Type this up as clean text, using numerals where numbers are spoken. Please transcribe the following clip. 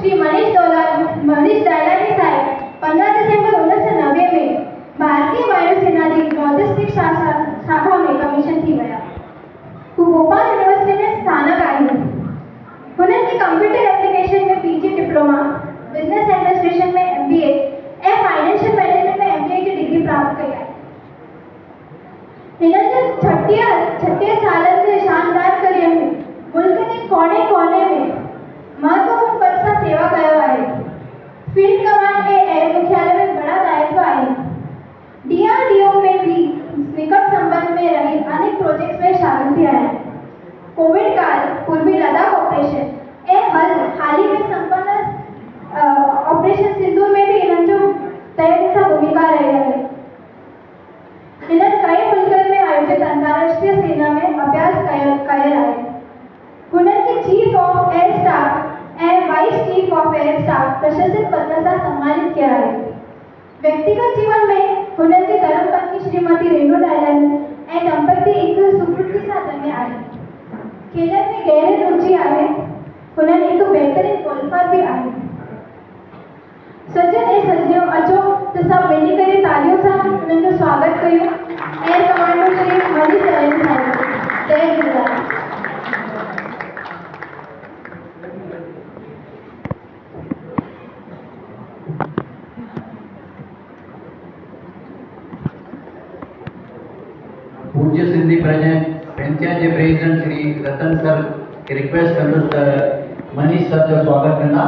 श्री मनीष दायलानी साहेब 15 दिसंबर 1990 में भारतीय वायुसेना जी लॉजिस्टिक शाखा में कमीशन थी विया। भोपाल यूनिवर्सिटी में स्थानक आई। उन्होंने कंप्यूटर एप्लीकेशन में पीजी डिप्लोमा, बिजनेस एडमिनिस्ट्रेशन में एमबीए और फाइनेंशियल मैनेजमेंट में एमबीए की डिग्री प्राप्त कई। हिननि 36 सालन जे शानदार करियर में मुल्क के कोने कोने में महत्वपूर्ण पद सां सेवा कयो आहे। फील्ड कमांड के एयर मुख्यालय में बड़ा दायित्व आए। डीआरडीओ में भी निकट संबंध में रही अनेक प्रोजेक्ट्स में शामिल थी है। कोविड काल पूर्वी लद्दाख ऑपरेशन ए हाल ही में संपन्न ऑपरेशन सिंधु में भी इन्हनि जो तय भूमिका रही है। इन्हनि कई मुल्कन में आयोजित अंतर्राष्ट्रीय सेना में अभ्यास कयल आहे। उन्हनि की chief of air staff and vice chief of air staff प्रशस्ति पत्र से सम्मानित किया है। व्यक्तिगत जीवन में उन्हनि की धर्मपत्नी श्रीमती रेणु दायलानी और दंपति एक सुपुत्री साथ में आए। खेलन में गहरी रुचि आहे। उन्हनि एक बेहतरीन गोल्फर भी आहे। सज्जन ए सज्जनों अचो तो सब मिली करे तालियों से उन्हनि जो स्वागत कयो। एयर कमांडर श्री मनीष दायलानी साहब। जय झूलेलाल। पूज्य सिंधी पंचायत के प्रेसिडेंट श्री रतन सर के रिक्वेस्ट कंदुसि त मनीष सर जो स्वागत कंदा।